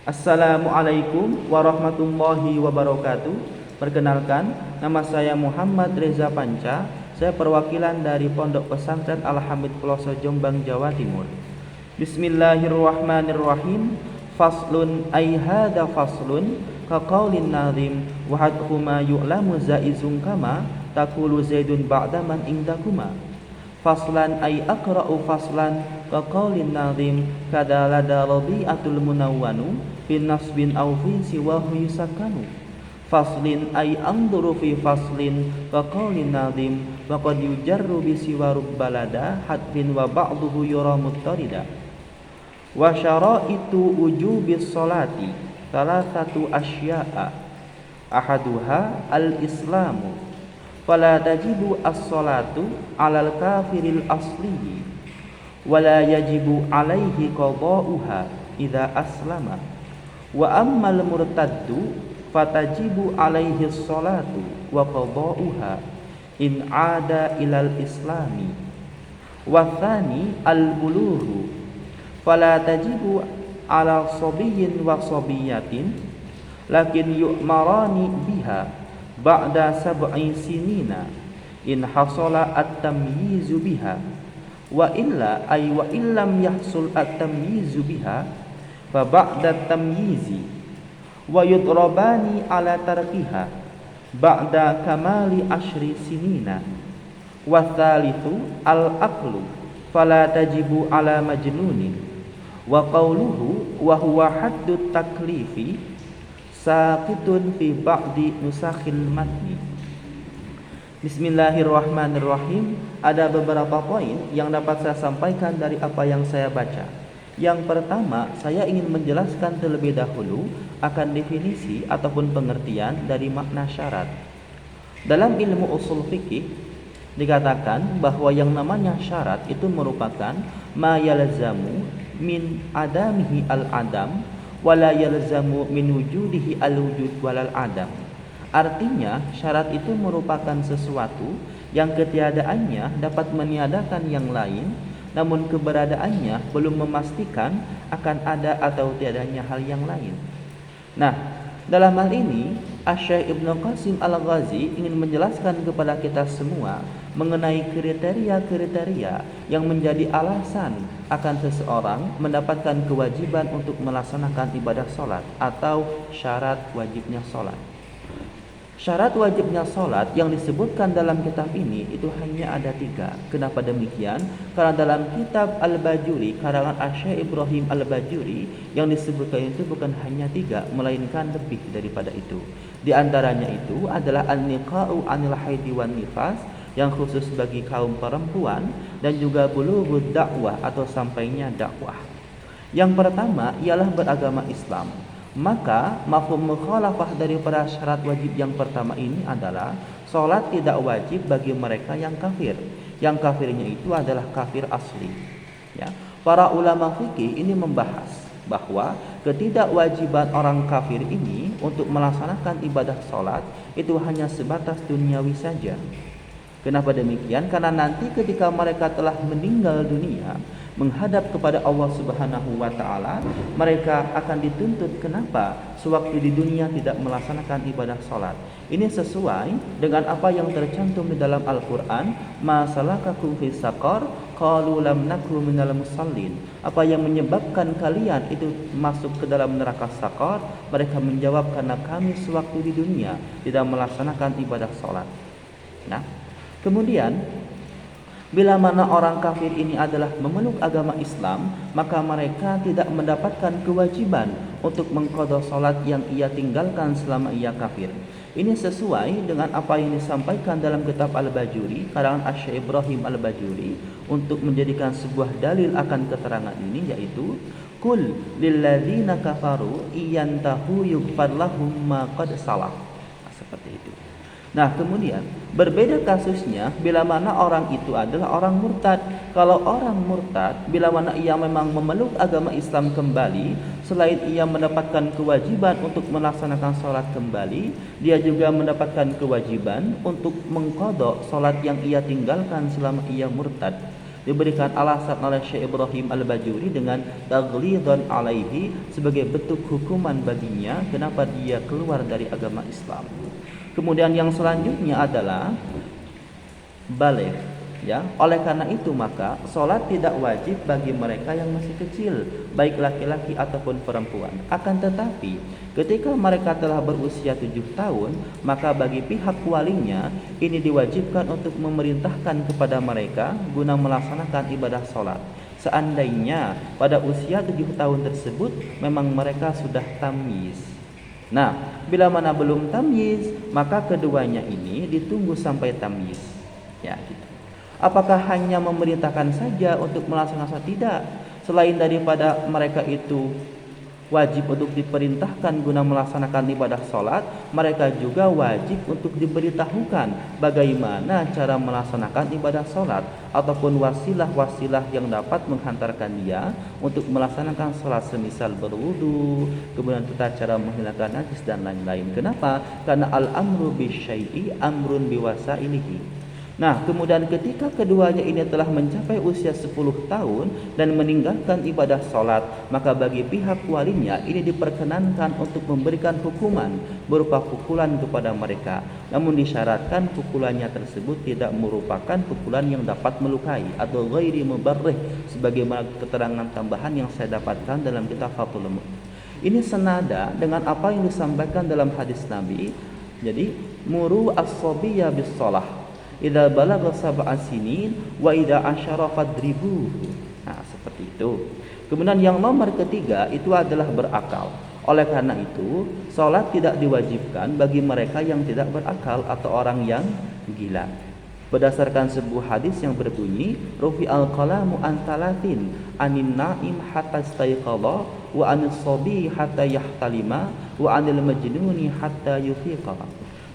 Assalamualaikum warahmatullahi wabarakatuh. Perkenalkan, nama saya Muhammad Reza Panca. Saya perwakilan dari Pondok Pesantren Al-Hamid Peloso Jombang, Jawa Timur. Bismillahirrahmanirrahim. Faslun ay hadza faslun ka qaulin nazim wa hadhuma yu'lamu zaizun kama taqulu zaidun ba'da man indakuma. Faslan ay aqra'u faslan ka qaulin nazim kada lada rabi'atul munawwanu bin nasbin aw fi siwahu yusakkanu. Faslin ay anzuru fi faslin ka qaulin nazim wa qad yujarru bi siwa rubbalada hadfin wa ba'duhu yura muttarida. Wa syaraitu wujubis sholati thalathatu asya'a ahaduha al-islamu fala tajibu as-sholatu 'alal kafiril aslihi wala yajibu 'alaihi qada'uha idza aslama wa ammal murtaddu fatajibu 'alaihi as-sholatu wa qada'uha in 'ada ilal islami wa tsani al-bulughu fala tajibu 'ala sabiyyin wa sabiyatin lakin yu'marani biha ba'da sab'i sinina in hasala at-tamyizu biha wa illa ay wa illam yahsul at-tamyizu biha fa ba'da at-tamyizi wa yudrabani ala tarkiha ba'da kamali ashri sinina wa thalithu al-aqlu fala tajibu ala majnunin wa qawluhu wa huwa haddut taklifi saqitun fi ba'di nusakhil matni. Bismillahirrahmanirrahim. Ada beberapa poin yang dapat saya sampaikan dari apa yang saya baca. Yang pertama, saya ingin menjelaskan terlebih dahulu akan definisi ataupun pengertian dari makna syarat. Dalam ilmu usul fikih dikatakan bahwa yang namanya syarat itu merupakan ma yalzamu min adamihi al-adam wala yalzamu min wujudihi al-wujud walal adam. Artinya, syarat itu merupakan sesuatu yang ketiadaannya dapat meniadakan yang lain, namun keberadaannya belum memastikan akan ada atau tiadanya hal yang lain. Nah, dalam hal ini Asy-Syaikh Ibnu Qasim Al-Ghazi ingin menjelaskan kepada kita semua mengenai kriteria-kriteria yang menjadi alasan akan seseorang mendapatkan kewajiban untuk melaksanakan ibadah sholat atau syarat wajibnya sholat. Syarat wajibnya sholat yang disebutkan dalam kitab ini itu hanya ada 3. Kenapa demikian? Karena dalam kitab Al-Bajuri karangan Asy-Syaikh Ibrahim Al-Bajuri yang disebutkan itu bukan hanya 3, melainkan lebih daripada itu. Di antaranya itu adalah an-niqa'u 'anil haidi wan nifas yang khusus bagi kaum perempuan dan juga bulughud dakwah atau sampainya dakwah. Yang pertama ialah beragama Islam. Maka mafhum mukhalafah daripada syarat wajib yang pertama ini adalah salat tidak wajib bagi mereka yang kafir. Yang kafirnya itu adalah kafir asli. Ya. Para ulama fikih ini membahas bahwa ketidakwajiban orang kafir ini untuk melaksanakan ibadah salat itu hanya sebatas duniawi saja. Kenapa demikian? Karena nanti ketika mereka telah meninggal dunia menghadap kepada Allah Subhanahu wa taala, mereka akan dituntut kenapa sewaktu di dunia tidak melaksanakan ibadah salat. Ini sesuai dengan apa yang tercantum di dalam Al-Qur'an, ma salakakum fis saqar qalu lam naku minal musallin. Apa yang menyebabkan kalian itu masuk ke dalam neraka saqar? Mereka menjawab karena kami sewaktu di dunia tidak melaksanakan ibadah salat. Nah, kemudian bila mana orang kafir ini adalah memeluk agama Islam, maka mereka tidak mendapatkan kewajiban untuk mengqadha salat yang ia tinggalkan selama ia kafir. Ini sesuai dengan apa yang disampaikan dalam kitab Al-Bajuri karangan Asy-Syaikh Ibrahim Al-Bajuri untuk menjadikan sebuah dalil akan keterangan ini, yaitu qul lilladzina kafaru iyantahu yughfar lahum ma qad salaf. Seperti itu. Nah, kemudian berbeda kasusnya bila mana orang itu adalah orang murtad. Kalau orang murtad, bila mana ia memang memeluk agama Islam kembali, selain ia mendapatkan kewajiban untuk melaksanakan sholat kembali, dia juga mendapatkan kewajiban untuk mengqadha sholat yang ia tinggalkan selama ia murtad. diberikan alasan oleh Syekh Ibrahim Al-Bajuri dengan taghlidhan alaihi sebagai bentuk hukuman baginya kenapa dia keluar dari agama Islam. Kemudian yang selanjutnya adalah baligh, ya. Oleh karena itu maka salat tidak wajib bagi mereka yang masih kecil, baik laki-laki ataupun perempuan. Akan tetapi ketika mereka telah berusia 7 tahun, maka bagi pihak walinya ini diwajibkan untuk memerintahkan kepada mereka guna melaksanakan ibadah salat. Seandainya pada usia 7 tahun tersebut memang mereka sudah tamyiz. Nah, bila mana belum tamyiz, maka keduanya ini ditunggu sampai tamyiz. Ya, gitu. Apakah hanya memerintahkan saja untuk melaksanakan? Tidak. Selain daripada mereka itu wajib untuk diperintahkan guna melaksanakan ibadah sholat, mereka juga wajib untuk diberitahukan bagaimana cara melaksanakan ibadah sholat ataupun wasilah-wasilah yang dapat menghantarkan dia untuk melaksanakan sholat, semisal berwudu, kemudian tata cara menghilangkan najis dan lain-lain. Kenapa? Karena al-amru bisyai'i amrun biwasailihi. Nah, kemudian ketika keduanya ini telah mencapai usia 10 tahun dan meninggalkan ibadah sholat, maka bagi pihak walinya ini diperkenankan untuk memberikan hukuman berupa pukulan kepada mereka. Namun disyaratkan pukulannya tersebut tidak merupakan pukulan yang dapat melukai atau ghairi mubarrih, sebagaimana keterangan tambahan yang saya dapatkan dalam kitab Fathul Mu'in. Ini senada dengan apa yang disampaikan dalam hadis Nabi. Jadi, muru as-sabiyya bis-shalah idza balagha sab'a sinin wa idza asyara fadribuhu. Nah, seperti itu. Kemudian yang nomor ketiga itu adalah berakal. Oleh karena itu, salat tidak diwajibkan bagi mereka yang tidak berakal atau orang yang gila. Berdasarkan sebuah hadis yang berbunyi, rufi al-qalamu an talatin anin naim hatta istayqadha wa anis sabi hatta yahtalima wa anil majnuni hatta yufiqa.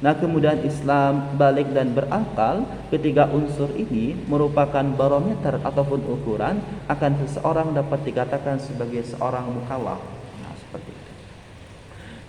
Nah, kemudian Islam, balik dan berakal, ketiga unsur ini merupakan barometer ataupun ukuran akan seseorang dapat dikatakan sebagai seorang mukallaf. Nah, seperti itu.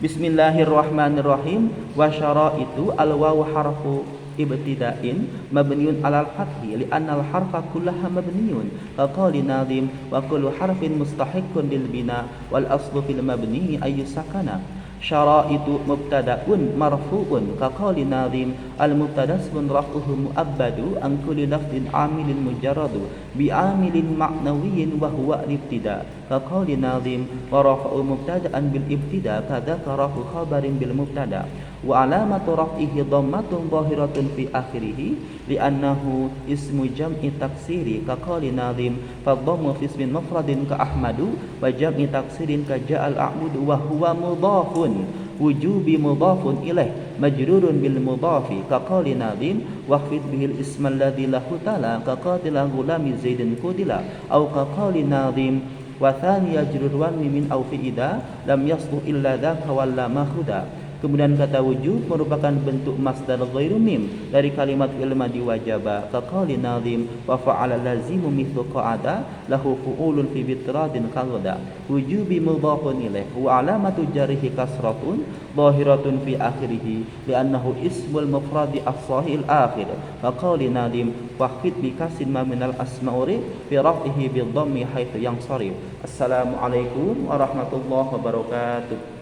Bismillahirrahmanirrahim. Wa syaraitu al-wawu harfu ibtida'in mabniun 'alal fathi li'anna al-harfa kullaha mabniun. Qali nadhim wa kullu harfin mustahiqqun lil bina wal aslu fil mabni ay sakana. Syaraitu mubtada'un marfu'un kaqali nazim al-mubtada ismun raf'uhu mu'abbadu an kulli lafdin 'amilin mujarradu bi 'amilin ma'nawiyyin wa huwa al-ibtida kaqali nazim wa rafa'u mubtada'an bil ibtida kadzaka rafu khabarin bil mubtada wa alamatu raf'ihi dhammatun zahiratun fi akhirih li'annahu ismu jam'i taksiri kaqali nazim fa dhammu fi ismin mufradin ka ahmadu wa jam'i taksirin ka ja'al a'budu wa huwa mudhafun wujubi mudhafun ilaih majrurun bil mudhafi kaqali nazim waqfid bihil isma alladhi lahu ta'ala kaqatila ghulami zaidin qudila au kaqali nazim wa thaniya jrurwan min au fi ida lam yaslu illa dzaka walla mahuda. Kemudian kata wujub merupakan bentuk masdar ghairu mim dari kalimat ilma diwajaba kaqali nazim wa fa'ala lazimu mithlu qa'ada lahu fu'ulun fi bitradin qadda wujubi mudhafun ilaih wa alamatu jarihi kasratun zahiratun fi akhirih li'annahu ismul mufradi as-sahih al-akhir kaqali nazim wahfid bi kasrin ma minal asma'i fi raf'ihi bi dhammi haitsu yansarif. Assalamualaikum warahmatullahi wabarakatuh.